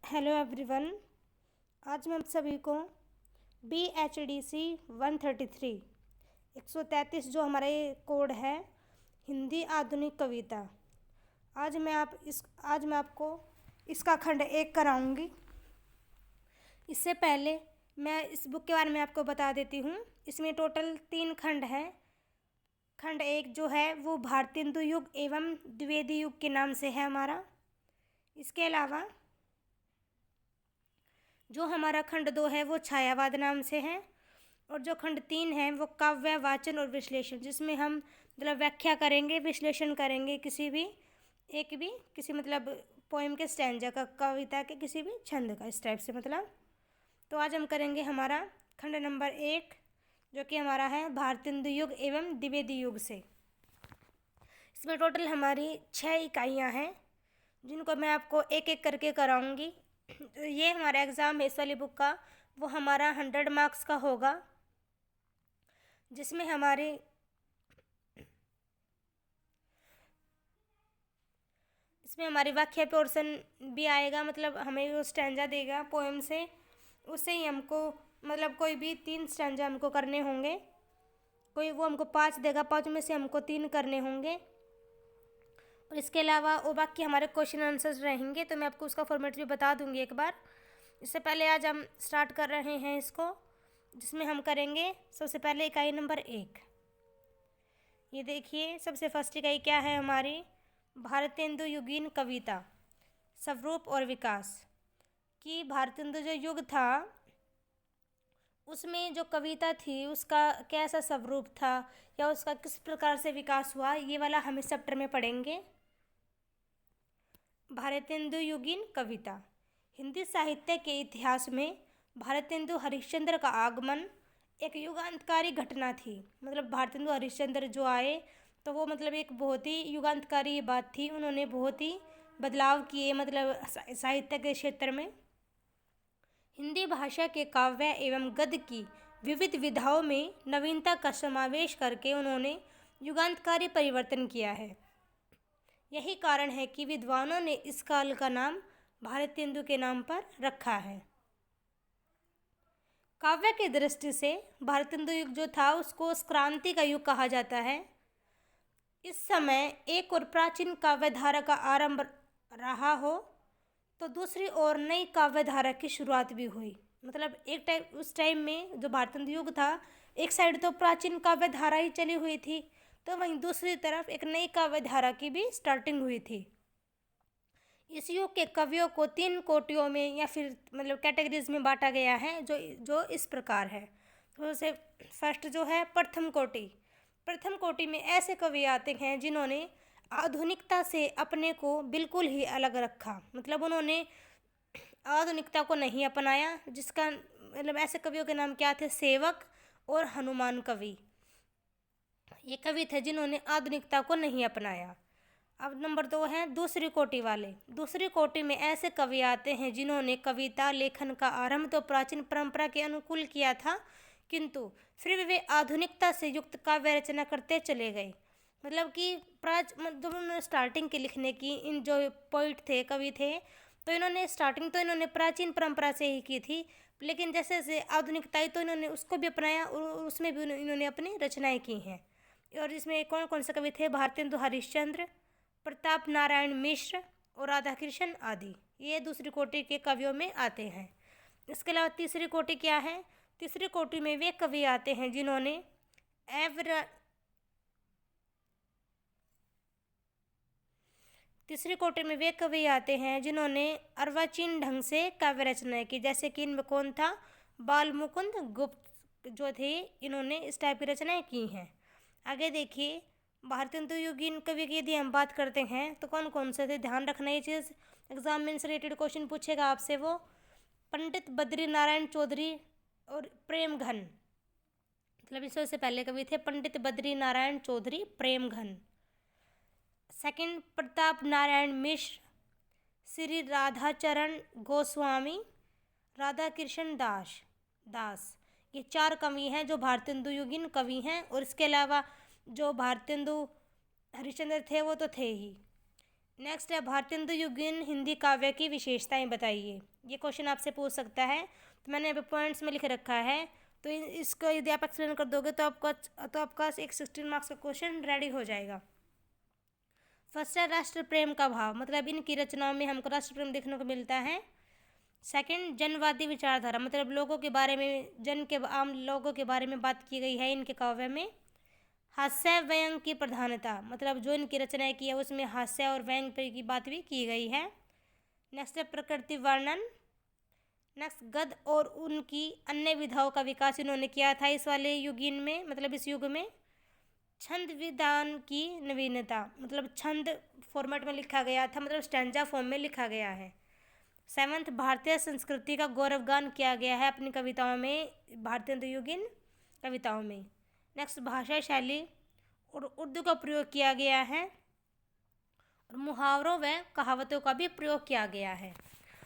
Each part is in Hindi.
Hello everyone. आज मैं आप सभी को BHDC 133 133 जो हमारा ये कोड है, हिंदी आधुनिक कविता। आज मैं आपको इसका खंड 1 कराऊंगी। इससे पहले मैं इस बुक के बारे में आपको बता देती हूँ। इसमें टोटल 3 खंड हैं। खंड 1 जो है वो भारतेंदु युग एवं द्विवेदी युग के नाम से है हमारा। इसके अलावा जो हमारा खंड 2 है वो छायावाद नाम से है, और जो खंड 3 है वो काव्य वाचन और विश्लेषण, जिसमें हम मतलब व्याख्या करेंगे, विश्लेषण करेंगे किसी मतलब पोएम के स्टैंजा का, कविता के किसी भी छंद का, इस टाइप से मतलब। तो आज हम करेंगे हमारा खंड नंबर 1, जो कि हमारा है भारतेंदु युग एवं द्विवेदी युग से। इसमें टोटल हमारी 6 इकाइयाँ हैं, जिनको मैं आपको एक एक करके कराऊंगी। ये हमारा एग्ज़ाम है इस वाली बुक का, वो हमारा 100 मार्क्स का होगा, जिसमें हमारी व्याख्या पोर्शन भी आएगा। मतलब हमें वो स्टैंजा देगा पोएम से, उससे ही हमको मतलब कोई भी 3 स्टैंजा हमको करने होंगे। कोई वो हमको 5 देगा, 5 में से हमको 3 करने होंगे। और इसके अलावा वो बाकी हमारे क्वेश्चन आंसर्स रहेंगे, तो मैं आपको उसका फॉर्मेट भी बता दूंगी एक बार। इससे पहले आज हम स्टार्ट कर रहे हैं इसको, जिसमें हम करेंगे सबसे पहले इकाई नंबर 1। ये देखिए, सबसे फर्स्ट इकाई क्या है हमारी, भारतेंदु युगीन कविता, स्वरूप और विकास। कि भारतेंदु जो युग था उसमें जो कविता थी उसका कैसा स्वरूप था, या उसका किस प्रकार से विकास हुआ, ये वाला हम इस चैप्टर में पढ़ेंगे। भारतेंदु युगीन कविता। हिंदी साहित्य के इतिहास में भारतेंदु हरिश्चंद्र का आगमन एक युगांतकारी घटना थी। मतलब भारतेंदु हरिश्चंद्र जो आए तो वो मतलब एक बहुत ही युगांतकारी बात थी। उन्होंने बहुत ही बदलाव किए मतलब साहित्य के क्षेत्र में। हिंदी भाषा के काव्य एवं गद्य की विविध विधाओं में नवीनता का समावेश करके उन्होंने युगांतकारी परिवर्तन किया है। यही कारण है कि विद्वानों ने इस काल का नाम भारतेंदु के नाम पर रखा है। काव्य की दृष्टि से भारतेंदु युग जो था उसको क्रांति का युग कहा जाता है। इस समय एक और प्राचीन काव्य धारा का आरंभ रहा हो, तो दूसरी ओर नई काव्य धारा की शुरुआत भी हुई। मतलब उस टाइम में जो भारतेंदु युग था, एक साइड तो प्राचीन काव्य धारा ही चली हुई थी, तो वहीं दूसरी तरफ एक नई काव्य धारा की भी स्टार्टिंग हुई थी। इस युग के कवियों को 3 कोटियों में या फिर मतलब कैटेगरीज में बांटा गया है, जो इस प्रकार है। तो से फर्स्ट जो है प्रथम कोटि में ऐसे कवि आते हैं जिन्होंने आधुनिकता से अपने को बिल्कुल ही अलग रखा। मतलब उन्होंने आधुनिकता को नहीं अपनाया, जिसका मतलब ऐसे कवियों के नाम क्या थे, सेवक और हनुमान कवि। ये कवि थे जिन्होंने आधुनिकता को नहीं अपनाया। अब नंबर 2 है दूसरी कोटि वाले। दूसरी कोटि में ऐसे कवि आते हैं जिन्होंने कविता लेखन का आरंभ तो प्राचीन परंपरा के अनुकूल किया था, किंतु फिर वे आधुनिकता से युक्त काव्य रचना करते चले गए। मतलब कि जब उन्होंने स्टार्टिंग के लिखने की, इन जो पोइट थे, कवि थे, तो इन्होंने प्राचीन परंपरा से ही की थी, लेकिन जैसे जैसे आधुनिकता आई तो इन्होंने उसको भी अपनाया और उसमें भी इन्होंने अपनी रचनाएं की हैं। और इसमें कौन कौन से कवि थे, भारतेंदु हरिश्चंद्र, प्रताप नारायण मिश्र और राधाकृष्ण आदि, ये दूसरी कोटि के कवियों में आते हैं। इसके अलावा तीसरी कोटि क्या है, तीसरी कोटि में वे कवि आते हैं जिन्होंने अर्वाचीन ढंग से काव्य रचना की। जैसे कि इनमें कौन था, बाल मुकुंद गुप्त जो थे, इन्होंने इस टाइप की रचनाएं की हैं। आगे देखिए, भारतेंदु युगीन कवि की यदि हम बात करते हैं तो कौन कौन से थे, ध्यान रखना ये चीज़, एग्जाम में से रिलेटेड क्वेश्चन पूछेगा आपसे। वो पंडित बद्री नारायण चौधरी और प्रेम घन, मतलब इससे पहले कवि थे पंडित बद्री नारायण चौधरी प्रेम घन। सेकंड, प्रताप नारायण मिश्र, श्री राधाचरण गोस्वामी, राधाकृष्ण दास। ये 4 कवि हैं जो भारतेंदु युगीन कवि हैं। और इसके अलावा जो भारतेंदु हरिश्चंद्र थे वो तो थे ही। नेक्स्ट है भारतेंदु युगीन हिंदी काव्य की विशेषताएं बताइए। ये क्वेश्चन आपसे पूछ सकता है। तो मैंने यहाँ पे पॉइंट्स में लिख रखा है, तो इसको यदि आप एक्सप्लेन कर दोगे तो आपका एक 16 मार्क्स का क्वेश्चन रेडी हो जाएगा। फर्स्ट है राष्ट्र प्रेम का भाव, मतलब इनकी रचनाओं में हमको राष्ट्र प्रेम देखने को मिलता है। सेकंड, जनवादी विचारधारा, मतलब लोगों के बारे में, आम लोगों के बारे में बात की गई है इनके काव्य में। हास्य व्यंग की प्रधानता, मतलब जो इनकी रचनाएं की है उसमें हास्य और व्यंग पर की बात भी की गई है। नेक्स्ट है प्रकृति वर्णन। नेक्स्ट, गद्य और उनकी अन्य विधाओं का विकास इन्होंने किया था इस वाले युगीन में, मतलब इस युग में। छंद विधान की नवीनता, मतलब छंद फॉर्मेट में लिखा गया था, मतलब स्टैंजा फॉर्म में लिखा गया है। सेवंथ, भारतीय संस्कृति का गौरवगान किया गया है अपनी कविताओं में, भारतीय मध्ययुगीन कविताओं में। नेक्स्ट, भाषा शैली और उर्दू का प्रयोग किया गया है, और मुहावरों व कहावतों का भी प्रयोग किया गया है।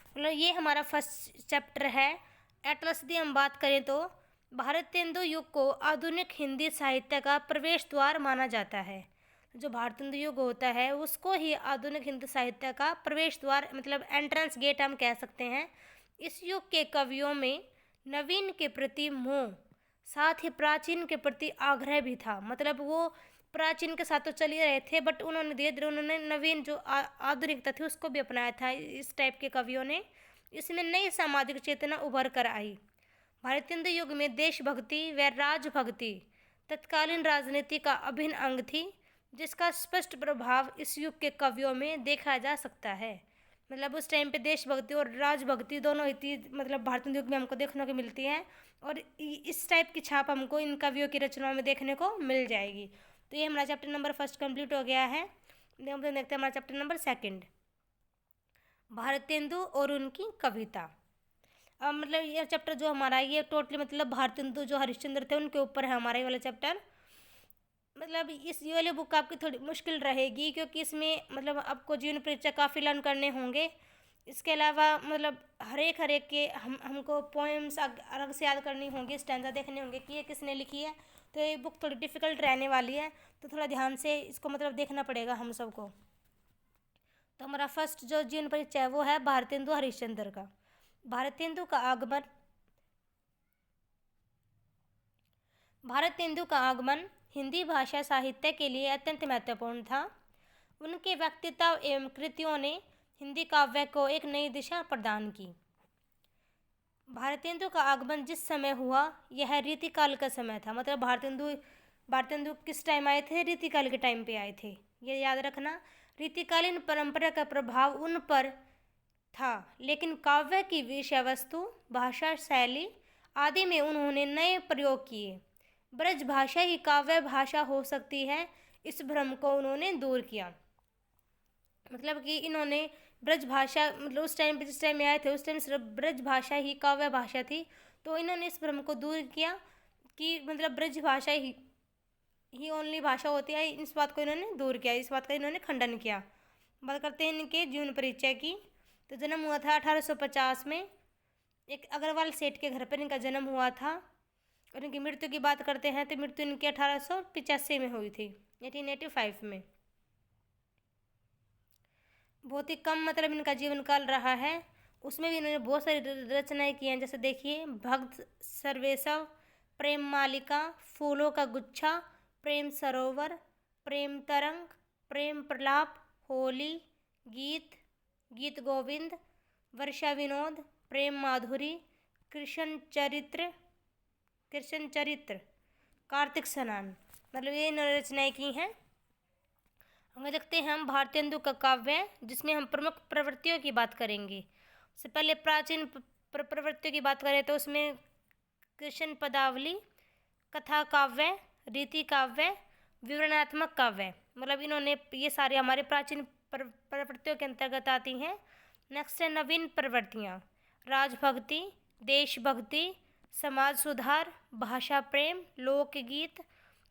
मतलब ये हमारा फर्स्ट चैप्टर है। एटलस यदि हम बात करें तो भारतेंदु युग को आधुनिक हिंदी साहित्य का प्रवेश द्वार माना जाता है। जो भारतेंदु युग होता है उसको ही आधुनिक हिंदी साहित्य का प्रवेश द्वार, मतलब एंट्रेंस गेट हम कह सकते हैं। इस युग के कवियों में नवीन के प्रति मोह, साथ ही प्राचीन के प्रति आग्रह भी था। मतलब वो प्राचीन के साथ तो चल ही रहे थे, बट उन्होंने धीरे धीरे उन्होंने नवीन जो आधुनिकता थी उसको भी अपनाया था। इस टाइप के कवियों ने, इसमें नई सामाजिक चेतना उभर कर आई। भारतेंदु युग में देशभक्ति व राजभक्ति तत्कालीन राजनीति का अभिन्न अंग थी, जिसका स्पष्ट प्रभाव इस युग के कवियों में देखा जा सकता है। मतलब उस टाइम पे देशभक्ति और राजभक्ति दोनों ही थी, मतलब भारतीय युग में हमको देखने को मिलती है, और इस टाइप की छाप हमको इन कवियों की रचनाओं में देखने को मिल जाएगी। तो ये हमारा चैप्टर नंबर फर्स्ट कंप्लीट हो गया है। हम देखते हैं हमारा चैप्टर नंबर सेकंड, भारतेंदु और उनकी कविता। मतलब ये चैप्टर जो हमारा ये टोटली मतलब भारतेंदु जो हरिश्चंद्र थे उनके ऊपर है हमारा ये वाला चैप्टर। मतलब ये वाली बुक आपकी थोड़ी मुश्किल रहेगी, क्योंकि इसमें मतलब आपको जीवन परिचय काफ़ी लर्न करने होंगे। इसके अलावा मतलब हर एक के हमको पोएम्स अलग से याद करनी होंगी, स्टैंजा देखने होंगे कि ये किसने लिखी है। तो ये बुक थोड़ी डिफ़िकल्ट रहने वाली है, तो थोड़ा ध्यान से इसको मतलब देखना पड़ेगा हम सबको। तो हमारा फर्स्ट जो जीवन परिचय है वो है भारतेंदु हरिश्चंद्र का। भारतेंदु का आगमन हिंदी भाषा साहित्य के लिए अत्यंत महत्वपूर्ण था। उनके व्यक्तित्व एवं कृतियों ने हिंदी काव्य को एक नई दिशा प्रदान की। भारतेंदु का आगमन जिस समय हुआ यह रीतिकाल का समय था। मतलब भारतेंदु किस टाइम आए थे? रीतिकाल के टाइम पे आए थे, ये याद रखना। रीतिकालीन परंपरा का प्रभाव उन पर था, लेकिन काव्य की विषय वस्तु, भाषा शैली आदि में उन्होंने नए प्रयोग किए। ब्रज भाषा ही काव्य भाषा हो सकती है, इस भ्रम को उन्होंने दूर किया। मतलब कि इन्होंने ब्रज भाषा, मतलब उस टाइम पे जिस टाइम में आए थे उस टाइम सिर्फ ब्रज भाषा ही काव्य भाषा थी, तो इन्होंने इस भ्रम को दूर किया कि मतलब ब्रज भाषा ही ओनली भाषा होती है। इस बात को इन्होंने दूर किया, इस बात का इन्होंने खंडन किया। बात करते हैं इनके जीवन परिचय की। तो जन्म हुआ था 1850 में, एक अग्रवाल सेठ के घर पर इनका जन्म हुआ था। और इनकी मृत्यु की बात करते हैं तो मृत्यु इनकी 1885 में हुई थी, 1885 में। बहुत ही कम मतलब इनका जीवन काल रहा है, उसमें भी इन्होंने बहुत सारी रचनाएं की हैं। जैसे देखिए भक्त सर्वेशव, प्रेम मालिका, फूलों का गुच्छा, प्रेम सरोवर, प्रेम तरंग, प्रेम प्रलाप, होली, गीत गोविंद, वर्षा विनोद, प्रेम माधुरी, कृष्ण चरित्र, कार्तिक स्नान, मतलब ये इन्होंने रचनाएं की हैं। हमें देखते हैं हम भारतेंदु का काव्य, जिसमें हम प्रमुख प्रवृत्तियों की बात करेंगे। सबसे पहले प्राचीन प्रवृत्तियों की बात करें तो उसमें कृष्ण पदावली, कथा काव्य, रीति काव्य, विवरणात्मक काव्य, मतलब इन्होंने ये सारे हमारे प्राचीन प्रवृत्तियों के अंतर्गत आती हैं। नेक्स्ट है नवीन प्रवृत्तियाँ, राजभक्ति, देशभक्ति, समाज सुधार, भाषा प्रेम, लोकगीत,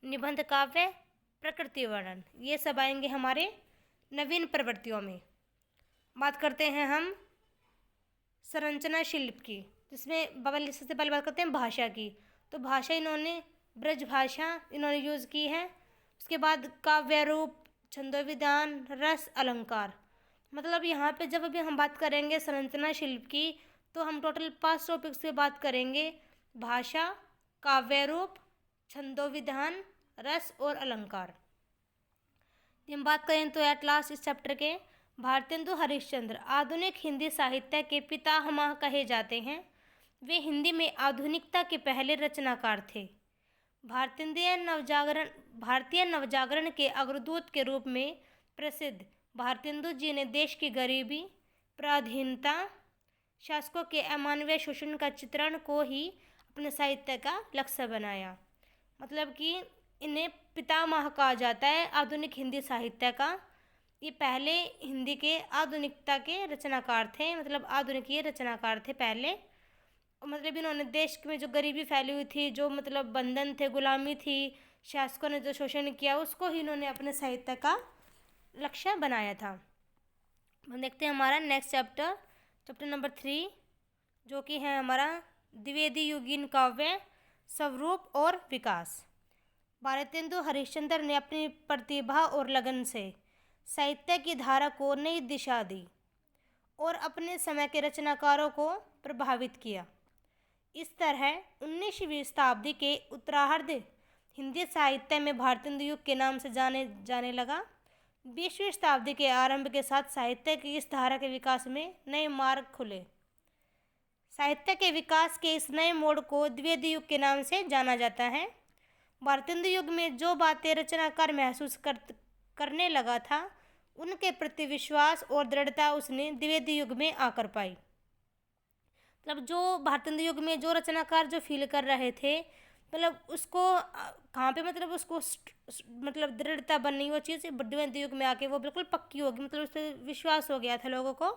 निबंध काव्य, प्रकृति वर्णन, ये सब आएंगे हमारे नवीन प्रवृत्तियों में। बात करते हैं हम संरचना शिल्प की, जिसमें सबसे पहले बात करते हैं भाषा की। तो भाषा इन्होंने ब्रज भाषा इन्होंने यूज़ की है। उसके बाद काव्य रूप, छंदोविधान, रस, अलंकार। मतलब यहाँ पे जब भी हम बात करेंगे संरचना शिल्प की, तो हम टोटल 5 टॉपिक्स पे बात करेंगे। भाषा, काव्य रूप, छंदोविधान, रस और अलंकार। हम बात करें तो एट लास्ट इस चैप्टर के भारतेंदु हरिश्चंद्र आधुनिक हिंदी साहित्य के पितामह कहे जाते हैं। वे हिंदी में आधुनिकता के पहले रचनाकार थे। भारतीय नवजागरण के अग्रदूत के रूप में प्रसिद्ध भारतेंदु जी ने देश की गरीबी, पराधीनता, शासकों के अमानवीय शोषण का चित्रण को ही अपने साहित्य का लक्ष्य बनाया। मतलब कि इन्हें पितामह कहा जाता है आधुनिक हिंदी साहित्य का। ये पहले हिंदी के आधुनिकता के रचनाकार थे, मतलब आधुनिक ये रचनाकार थे पहले। मतलब इन्होंने देश में जो गरीबी फैली हुई थी, जो मतलब बंधन थे, गुलामी थी, शासकों ने जो शोषण किया, उसको ही इन्होंने अपने साहित्य का लक्ष्य बनाया था। हम देखते हैं हमारा नेक्स्ट चैप्टर नंबर 3, जो कि है हमारा द्विवेदी युगीन काव्य, स्वरूप और विकास। भारतेंदु हरिश्चंद्र ने अपनी प्रतिभा और लगन से साहित्य की धारा को नई दिशा दी और अपने समय के रचनाकारों को प्रभावित किया। इस तरह 19वीं शताब्दी के उत्तरार्ध हिंदी साहित्य में भारतेंदु युग के नाम से जाने लगा। 20वीं शताब्दी के आरंभ के साथ साहित्य की इस धारा के विकास में नए मार्ग खुले। साहित्य के विकास के इस नए मोड़ को द्विवेदी युग के नाम से जाना जाता है। भारतेंदु युग में जो बातें रचनाकार महसूस करने लगा था, उनके प्रति विश्वास और दृढ़ता उसने द्विवेदी युग में आकर पाई। मतलब जो भारतेंदु युग में जो रचनाकार जो फील कर रहे थे, मतलब उसको कहाँ पे मतलब उसको मतलब दृढ़ता बननी, वो चीज़ द्विवेदी युग में आके वो बिल्कुल पक्की होगी, मतलब उस पर विश्वास हो गया था लोगों को।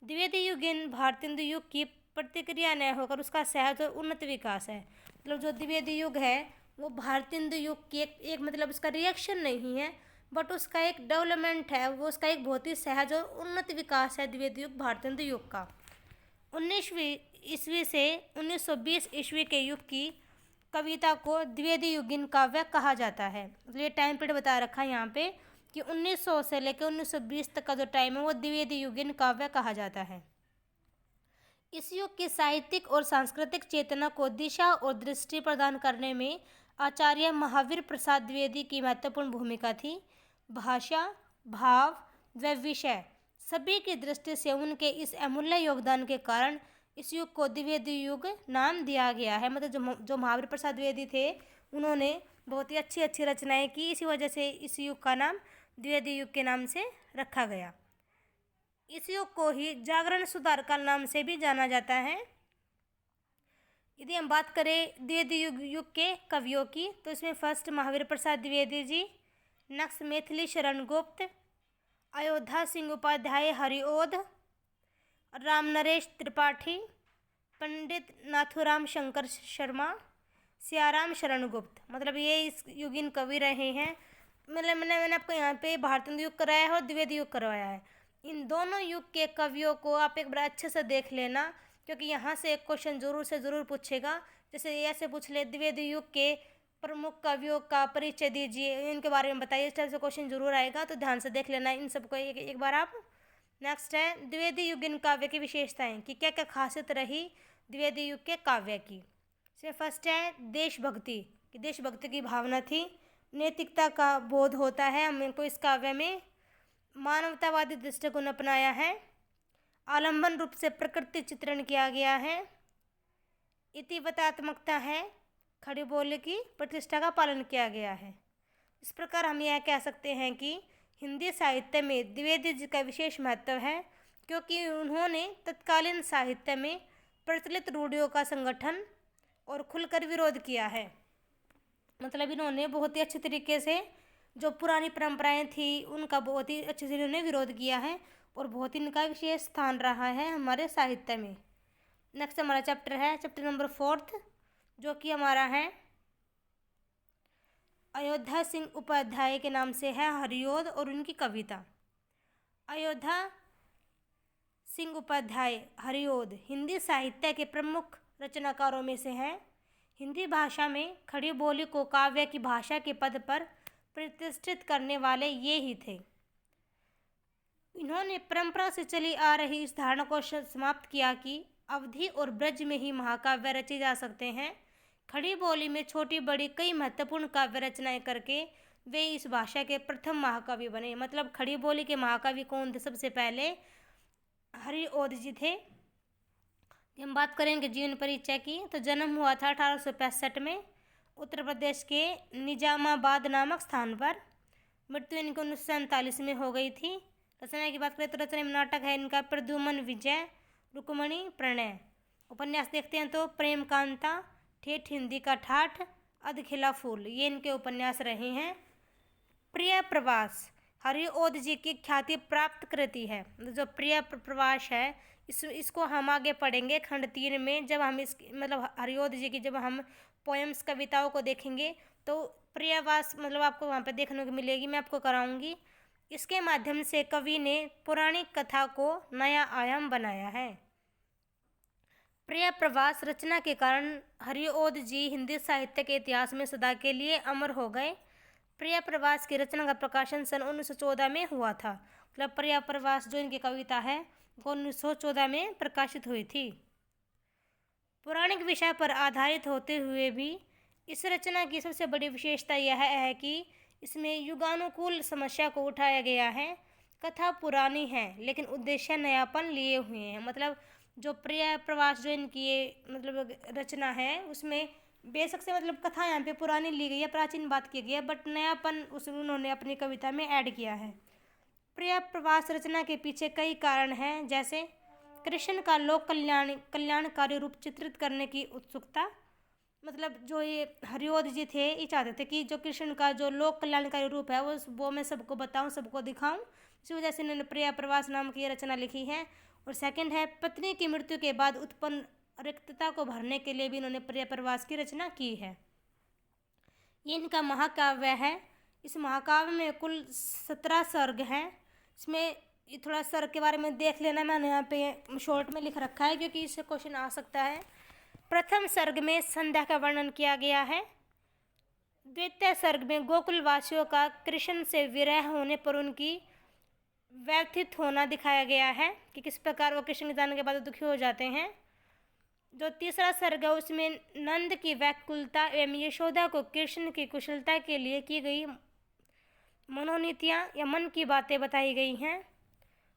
द्विवेदी युगीन भारतेंदु युग की प्रतिक्रिया न होकर उसका सहज और उन्नत विकास है। मतलब जो द्विवेदी युग है वो भारतेंदु युग की एक मतलब उसका रिएक्शन नहीं है, बट उसका एक डेवलपमेंट है, वो उसका एक बहुत ही सहज और उन्नत विकास है द्विवेदी युग भारतेंदु युग का। 19वीं ईस्वी से 1920 ईस्वी के युग की कविता को द्विवेदी युगीन काव्य कहा जाता है। मतलब ये टाइम पीरियड बता रखा है यहाँ पे कि 1900 से लेकर 1920 तक का जो टाइम है वो द्विवेदी युगीन काव्य कहा जाता है। इस युग की साहित्यिक और सांस्कृतिक चेतना को दिशा और दृष्टि प्रदान करने में आचार्य महावीर प्रसाद द्विवेदी की महत्वपूर्ण भूमिका थी। भाषा, भाव व विषय सभी की दृष्टि से उनके इस अमूल्य योगदान के कारण इस युग को द्विवेदी युग नाम दिया गया है। मतलब जो महावीर प्रसाद द्विवेदी थे, उन्होंने बहुत ही अच्छी अच्छी रचनाएं की, इसी वजह से इस युग का नाम द्विवेदी युग के नाम से रखा गया। इस युग को ही जागरण सुधार काल नाम से भी जाना जाता है। यदि हम बात करें द्विवेदी युग के कवियों की, तो इसमें फर्स्ट महावीर प्रसाद द्विवेदी जी, नेक्स्ट मैथिली शरण गुप्त, अयोध्या सिंह उपाध्याय हरिओध, राम नरेश त्रिपाठी, पंडित नाथुराम शंकर शर्मा, सियाराम शरण गुप्त। मतलब ये इस युगीन कवि रहे हैं। मतलब मैंने आपको यहाँ पे भारतेंदु युग कराया है और द्विवेदी युग करवाया है। इन दोनों युग के कवियों को आप एक बार अच्छे से देख लेना, क्योंकि यहाँ से एक क्वेश्चन जरूर से ज़रूर पूछेगा। जैसे ऐसे पूछ ले द्विवेदी युग के प्रमुख कवियों का परिचय दीजिए, इनके बारे में बताइए, इस टाइप से क्वेश्चन जरूर आएगा, तो ध्यान से देख लेना इन सबको एक बार आप। नेक्स्ट है द्विवेदी युगीन काव्य की विशेषताएं कि क्या क्या खासियत रही द्विवेदी युग के काव्य की। इसमें फर्स्ट है देशभक्ति, कि देशभक्ति की भावना थी, नैतिकता का बोध होता है हमको इस काव्य में, मानवतावादी दृष्टिकोण अपनाया है, आलंबन रूप से प्रकृति चित्रण किया गया है, इतिवतात्मकता है, खड़ी बोली की प्रतिष्ठा का पालन किया गया है। इस प्रकार हम यह कह सकते हैं कि हिंदी साहित्य में द्विवेदी जी का विशेष महत्व है, क्योंकि उन्होंने तत्कालीन साहित्य में प्रचलित रूढ़ियों का संगठन और खुलकर विरोध किया है। मतलब इन्होंने बहुत ही अच्छे तरीके से जो पुरानी परंपराएं थी उनका बहुत ही अच्छे से इन्होंने विरोध किया है और बहुत ही इनका विशेष स्थान रहा है हमारे साहित्य में। नेक्स्ट हमारा चैप्टर है चैप्टर नंबर 4, जो कि हमारा है अयोध्या सिंह उपाध्याय के नाम से है, हरिओध और उनकी कविता। अयोध्या सिंह उपाध्याय हरिओध हिंदी साहित्य के प्रमुख रचनाकारों में से हैं। हिंदी भाषा में खड़ी बोली को काव्य की भाषा के पद पर प्रतिष्ठित करने वाले ये ही थे। इन्होंने परंपरा से चली आ रही इस धारणा को समाप्त किया कि अवधि और ब्रज में ही महाकाव्य रचे जा सकते हैं। खड़ी बोली में छोटी बड़ी कई महत्वपूर्ण काव्य रचनाएं करके वे इस भाषा के प्रथम महाकवि बने। मतलब खड़ी बोली के महाकवि कौन थे? सबसे पहले हरिओद जी थे। हम बात करेंगे जीवन परिचय की, तो जन्म हुआ था 1865 में उत्तर प्रदेश के निजामाबाद नामक स्थान पर। मृत्यु इनकी 1947 में हो गई थी। रचना की बात करें तो रचना में नाटक है इनका प्रद्युमन विजय, रुक्मणी प्रणय। उपन्यास देखते हैं तो प्रेम कांता, ठेठ हिंदी का ठाठ, अधखिला फूल, ये इनके उपन्यास रहे हैं। प्रिय प्रवास हरिओद जी की ख्याति प्राप्त कृति है। जो प्रिय प्रवास है इसको हम आगे पढ़ेंगे खंड 3 में। जब हम इस मतलब हरिओद जी की जब हम पोएम्स कविताओं को देखेंगे तो प्रियवास मतलब आपको वहाँ पे देखने को मिलेगी, मैं आपको कराऊंगी। इसके माध्यम से कवि ने पौराणिक कथा को नया आयाम बनाया है। प्रिय प्रवास रचना के कारण हरिओद जी हिंदी साहित्य के इतिहास में सदा के लिए अमर हो गए। प्रिय प्रवास की रचना का प्रकाशन सन 1914 में हुआ था। मतलब प्रिय प्रवास जो इनकी कविता है वो 1914 में प्रकाशित हुई थी। पौराणिक विषय पर आधारित होते हुए भी इस रचना की सबसे बड़ी विशेषता यह है कि इसमें युगानुकूल समस्या को उठाया गया है। कथा पुरानी है लेकिन उद्देश्य नयापन लिए हुए हैं। मतलब जो प्रिय प्रवास जो इनकी ये मतलब रचना है उसमें बेशक से मतलब कथा यहाँ पे पुरानी ली गई है, प्राचीन बात की गई है, बट नयापन उस उन्होंने अपनी कविता में ऐड किया है। प्रिय प्रवास रचना के पीछे कई कारण हैं, जैसे कृष्ण का लोक कल्याणकारी रूप चित्रित करने की उत्सुकता। मतलब जो ये हरिओद जी थे ये चाहते थे कि जो कृष्ण का जो लोक कल्याणकारी रूप है वो मैं सबको बताऊं, सबको दिखाऊं। इसी वजह से इन्होंने प्रिय प्रवास नाम की ये रचना लिखी है। और सेकंड है पत्नी की मृत्यु के बाद उत्पन्न रिक्तता को भरने के लिए भी इन्होंने प्रिय प्रवास की रचना की है। ये इनका महाकाव्य है। इस महाकाव्य में कुल 17 सर्ग हैं। इसमें ये थोड़ा सर्ग के बारे में देख लेना, मैंने यहाँ पे शॉर्ट में लिख रखा है क्योंकि इससे क्वेश्चन आ सकता है। प्रथम सर्ग में संध्या का वर्णन किया गया है। द्वितीय सर्ग में गोकुल वासियों का कृष्ण से विरह होने पर उनकी व्यथित होना दिखाया गया है कि किस प्रकार वो कृष्ण के जाने के बाद दुखी हो जाते हैं। जो तीसरा सर्ग है उसमें नंद की व्याकुलता एवं यशोदा को कृष्ण की कुशलता के लिए की गई मनोनीतियाँ या मन की बातें बताई गई हैं।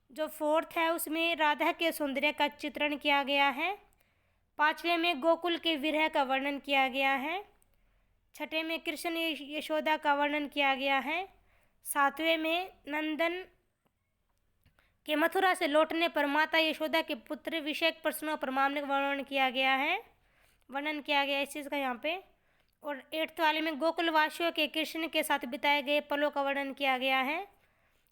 जो फोर्थ है उसमें राधा के सौंदर्य का चित्रण किया गया है। पांचवें में गोकुल के विरह का वर्णन किया गया है। छठे में कृष्ण यशोदा का वर्णन किया गया है। सातवें में नंदन के मथुरा से लौटने पर माता यशोदा के पुत्र विषयक प्रश्नों पर मामले का वर्णन किया गया है इस चीज़ का यहाँ पे। और 8th वाले में गोकुल वासियों के कृष्ण के साथ बिताए गए पलों का वर्णन किया गया है।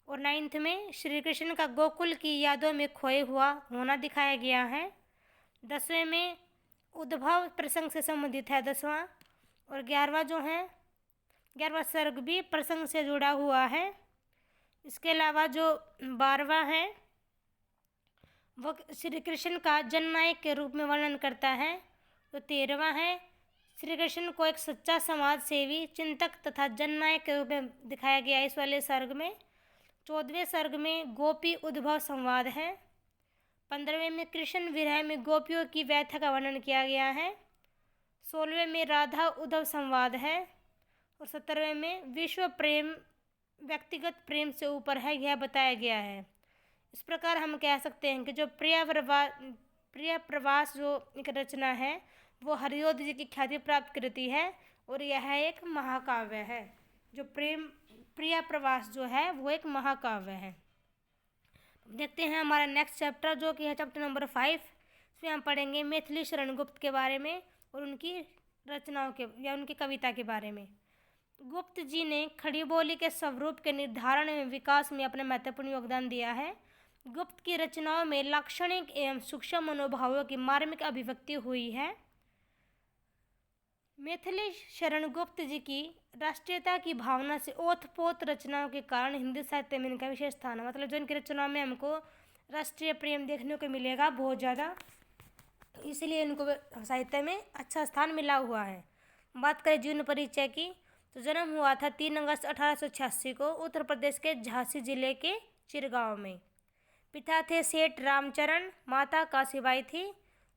और 9th में श्री कृष्ण का गोकुल की यादों में खोए हुआ होना दिखाया गया है। 10वें में उद्भव प्रसंग से संबंधित है 10वां। और 11वां सर्ग भी प्रसंग से जुड़ा हुआ है। इसके अलावा जो 12वां है वो श्री कृष्ण का जननायक के रूप में वर्णन करता है। तो 13वां है श्री कृष्ण को एक सच्चा समाज सेवी, चिंतक तथा जननायक के रूप में दिखाया गया है इस वाले सर्ग में। 14वें सर्ग में गोपी उद्भव संवाद है। 15वें में कृष्ण विरह में गोपियों की व्यथा का वर्णन किया गया है। 16वें में राधा उद्धव संवाद है। और 17वें में विश्व प्रेम व्यक्तिगत प्रेम से ऊपर है यह बताया गया है। इस प्रकार हम कह सकते हैं कि जो प्रिय प्रवास जो एक रचना है वो हरिओद जी की ख्याति प्राप्त कृति है और यह एक महाकाव्य है। जो प्रिय प्रवास जो है वो एक महाकाव्य है। देखते हैं हमारा नेक्स्ट चैप्टर जो कि है चैप्टर नंबर 5। इसमें हम पढ़ेंगे मैथिली शरण गुप्त के बारे में और उनकी रचनाओं के या उनकी कविता के बारे में। गुप्त जी ने खड़ी बोली के स्वरूप के निर्धारण एवं विकास में अपना महत्वपूर्ण योगदान दिया है। गुप्त की रचनाओं में लाक्षणिक एवं सूक्ष्म मनोभावों की मार्मिक अभिव्यक्ति हुई है। मैथिली शरण गुप्त जी की राष्ट्रीयता की भावना से ओतप्रोत रचनाओं के कारण हिंदी साहित्य में इनका विशेष स्थान है। मतलब जो इनकी रचनाओं में हमको राष्ट्रीय प्रेम देखने को मिलेगा बहुत ज़्यादा, इसलिए इनको साहित्य में अच्छा स्थान मिला हुआ है। बात करें जीवन परिचय की तो जन्म हुआ था 3 अगस्त 1886 को उत्तर प्रदेश के झांसी जिले के चिरगांव में। पिता थे सेठ रामचरण, माता काशीबाई थी,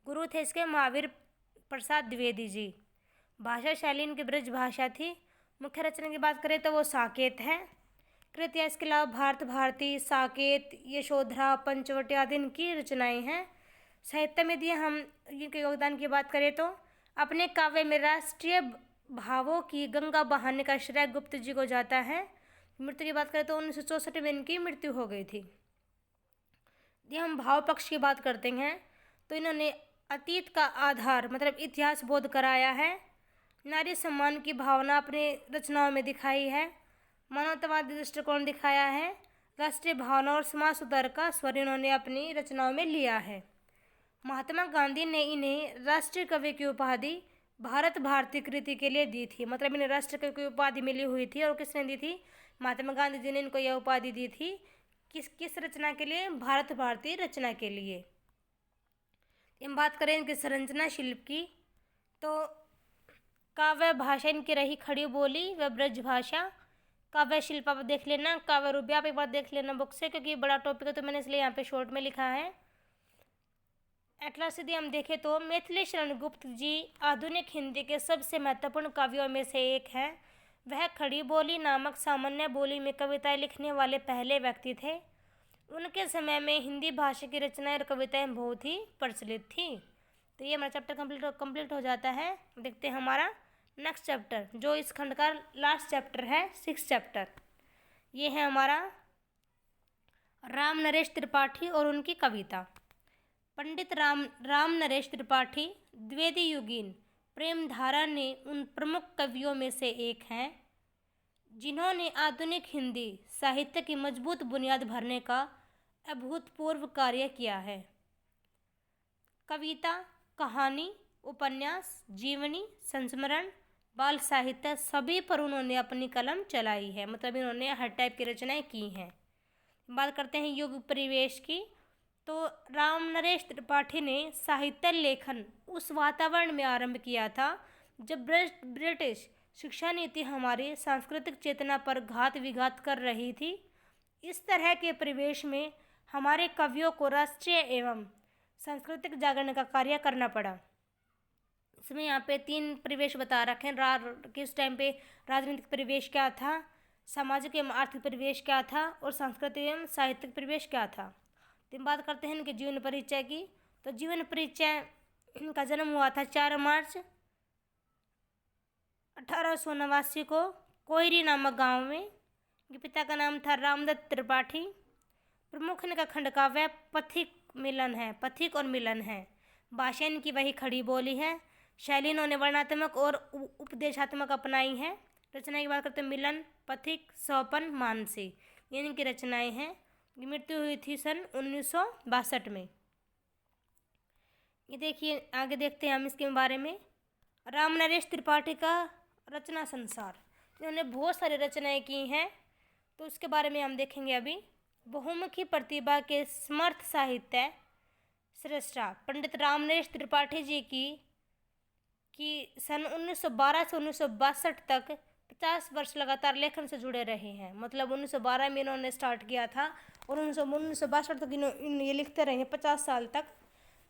गुरु थे इसके महावीर प्रसाद द्विवेदी जी। भाषा शैली इनकी ब्रज भाषा थी। मुख्य रचना की बात करें तो वो साकेत है। कृत या इसके अलावा भारत भारती, साकेत, यशोधरा, पंचवटी आदि इनकी रचनाएं हैं। साहित्य में यदि हम इनके योगदान की बात करें तो अपने काव्य में राष्ट्रीय भावों की गंगा बहाने का श्रेय गुप्त जी को जाता है। मृत्यु की बात करें तो 1964 में इनकी मृत्यु हो गई थी। यदि हम भाव पक्ष की बात करते हैं तो इन्होंने अतीत का आधार मतलब इतिहास बोध कराया है। नारी सम्मान की भावना अपनी रचनाओं में दिखाई है। मानवतावादी दृष्टिकोण दिखाया है। राष्ट्रीय भावना और समाज सुधार का स्वर इन्होंने अपनी रचनाओं में लिया है। महात्मा गांधी ने इन्हें राष्ट्रीय कवि की उपाधि भारत भारती कृति के लिए दी थी। मतलब इन्हें राष्ट्रीय कवि की उपाधि मिली हुई थी। और किसने दी थी? महात्मा गांधी जी ने इनको यह उपाधि दी थी। किस रचना के लिए? भारत भारती रचना के लिए। हम बात करें इनकी संरचना शिल्प की तो काव्य भाषा इनकी रही खड़ी बोली व ब्रज भाषा। काव्य शिल्प आप देख लेना, काव्य रूप आप एक बार देख लेना बुक से, क्योंकि बड़ा टॉपिक है तो मैंने इसलिए यहाँ पे शॉर्ट में लिखा है। एटलास यदि हम देखें तो मैथिली शरण गुप्त जी आधुनिक हिंदी के सबसे महत्वपूर्ण काव्यों में से एक है। वह खड़ी बोली नामक सामान्य बोली में कविताएं लिखने वाले पहले व्यक्ति थे। उनके समय में हिंदी भाषा की रचनाएं और कविताएं बहुत ही प्रचलित थी। तो ये हमारा चैप्टर कंप्लीट हो जाता है। देखते हैं हमारा नेक्स्ट चैप्टर, जो इस खंड का लास्ट चैप्टर है, 6th चैप्टर। ये है हमारा राम नरेश त्रिपाठी और उनकी कविता। पंडित राम नरेश त्रिपाठी द्विवेदी युगीन प्रेम धारा ने उन प्रमुख कवियों में से एक हैं जिन्होंने आधुनिक हिंदी साहित्य की मजबूत बुनियाद भरने का अभूतपूर्व कार्य किया है। कविता, कहानी, उपन्यास, जीवनी, संस्मरण, बाल साहित्य सभी पर उन्होंने अपनी कलम चलाई है। मतलब इन्होंने हर टाइप की रचनाएं की हैं। बात करते हैं युग परिवेश की तो राम नरेश त्रिपाठी ने साहित्य लेखन उस वातावरण में आरंभ किया था जब ब्रिटिश शिक्षा नीति हमारी सांस्कृतिक चेतना पर घात विघात कर रही थी। इस तरह के परिवेश में हमारे कवियों को राष्ट्रीय एवं सांस्कृतिक जागरण का कार्य करना पड़ा। इसमें यहाँ पे 3 परिवेश बता रखे हैं कि उस टाइम पे राजनीतिक परिवेश क्या था, सामाजिक एवं आर्थिक परिवेश क्या था और सांस्कृतिक एवं साहित्यिक परिवेश क्या था। तो हम बात करते हैं इनके जीवन परिचय की। तो जीवन परिचय, इनका जन्म हुआ था 4 मार्च 1889 को कोयरी नामक गांव में। इनके पिता का नाम था रामदत्त त्रिपाठी। प्रमुख इनका खंड काव्य पथिक और मिलन है। भाषा इनकी वही खड़ी बोली है। शैली इन्होंने वर्णात्मक और उपदेशात्मक अपनाई है। रचना की बात करते हैं मिलन, पथिक, सोपन, मानसी, ये इनकी रचनाएं हैं। मृत्यु हुई थी सन 1962 में। ये देखिए आगे देखते हैं हम इसके बारे में। राम नरेश त्रिपाठी का रचना संसार, इन्होंने बहुत सारी रचनाएं की हैं तो उसके बारे में हम देखेंगे अभी। बहुमुखी प्रतिभा के समर्थ साहित्य श्रेष्ठा पंडित राम नरेश त्रिपाठी जी की सन 1912 से 1962 तक 50 वर्ष लगातार लेखन से जुड़े रहे हैं। मतलब 1912 में इन्होंने स्टार्ट किया था और 1962 तक ये लिखते रहे हैं, 50 साल तक।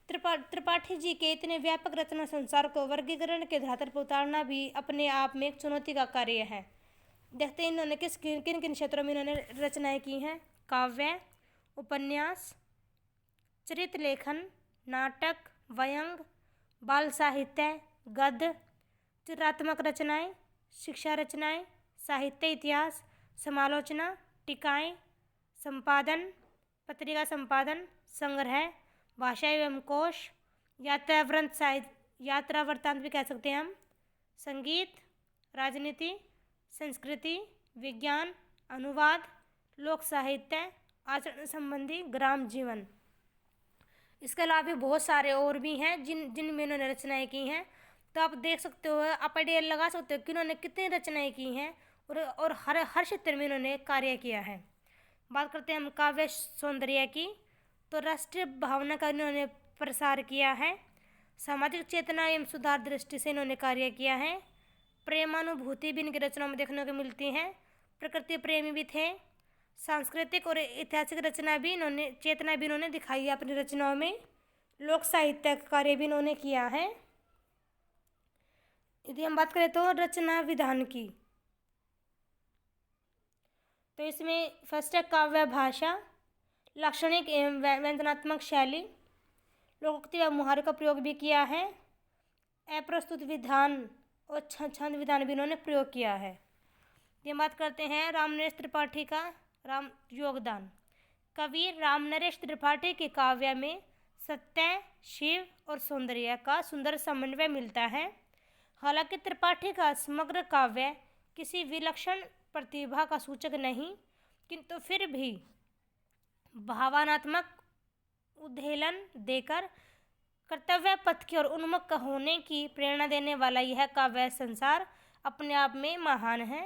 त्रिपाठी जी के इतने व्यापक रचना संसार को वर्गीकरण के धरातल पर उतारना भी अपने आप में एक चुनौती का कार्य है। देखते हैं इन्होंने किन किन क्षेत्रों में इन्होंने रचनाएं की हैं। काव्य, उपन्यास, चरित्र लेखन, नाटक, व्यंग, बाल साहित्य, गद्य, चित्रात्मक रचनाएं, शिक्षा रचनाएं, साहित्य इतिहास, समालोचना, टीकाएं, संपादन, पत्रिका संपादन, संग्रह, भाषा एवं कोश, यात्रा वृत्तांत भी कह सकते हैं हम, संगीत, राजनीति, संस्कृति, विज्ञान, अनुवाद, लोक साहित्य, आचरण संबंधी, ग्राम जीवन। इसके अलावा भी बहुत सारे और भी हैं जिनमें इन्होंने रचनाएं की हैं। तो आप देख सकते हो, आप आइडिया लगा सकते हो कि इन्होंने कितनी रचनाएं की हैं और हर क्षेत्र में इन्होंने कार्य किया है। बात करते हैं हम काव्य सौंदर्य की। तो राष्ट्रीय भावना का इन्होंने प्रसार किया है। सामाजिक चेतना एवं सुधार दृष्टि से इन्होंने कार्य किया है। प्रेमानुभूति भी इनकी रचनाओं में देखने को मिलती है। प्रकृति प्रेमी भी थे। सांस्कृतिक और ऐतिहासिक चेतना भी इन्होंने दिखाई है अपनी रचनाओं में। लोक साहित्य का कार्य भी इन्होंने किया है। यदि हम बात करें तो रचना विधान की, तो इसमें फर्स्ट है काव्य भाषा, लाक्षणिक एवं व्यंजनात्मक शैली, लोकोक्ति व मुहावरे का प्रयोग भी किया है, अप्रस्तुत विधान और छंद विधान भी इन्होंने प्रयोग किया है। ये बात करते हैं रामनरेश त्रिपाठी का योगदान। कवि रामनरेश त्रिपाठी के काव्य में सत्य, शिव और सौंदर्य का सुंदर समन्वय मिलता है। हालांकि त्रिपाठी का समग्र काव्य किसी विलक्षण प्रतिभा का सूचक नहीं, किंतु फिर भी भावनात्मक उद्वेलन देकर कर्तव्य पथ की ओर उन्मुख होने की प्रेरणा देने वाला यह काव्य संसार अपने आप में महान है।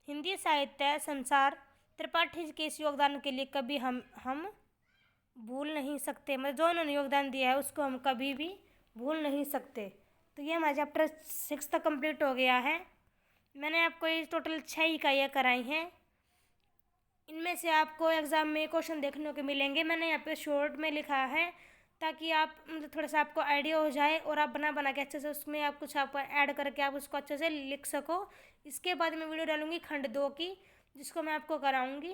हिंदी साहित्य संसार त्रिपाठी के इस योगदान के लिए कभी हम भूल नहीं सकते। मतलब जो उन्होंने योगदान दिया है उसको हम कभी भी भूल नहीं सकते। तो ये हमारा चैप्टर 6 तक कंप्लीट हो गया है। मैंने आपको ये टोटल 6 इकाइयाँ कराई हैं। इनमें से आपको एग्ज़ाम में क्वेश्चन देखने को मिलेंगे। मैंने यहाँ पे शॉर्ट में लिखा है ताकि आप मतलब थोड़ा सा आपको आइडिया हो जाए और आप बना के अच्छे से उसमें आप कुछ आप ऐड करके आप उसको अच्छे से लिख सको। इसके बाद मैं वीडियो डालूँगी खंड 2 की, जिसको मैं आपको कराऊँगी।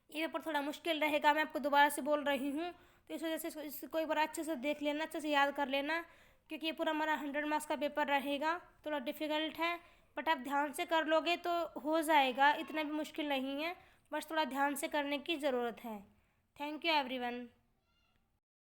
ये पेपर थोड़ा मुश्किल रहेगा, मैं आपको दोबारा से बोल रही हूँ, तो इस वजह से इसको एक बार अच्छे से देख लेना, अच्छे से याद कर लेना, क्योंकि ये पूरा हमारा 100 मार्क्स का पेपर रहेगा। थोड़ा डिफ़िकल्ट है, बट आप ध्यान से कर लोगे तो हो जाएगा, इतना भी मुश्किल नहीं है, बस थोड़ा ध्यान से करने की ज़रूरत है। Thank you everyone.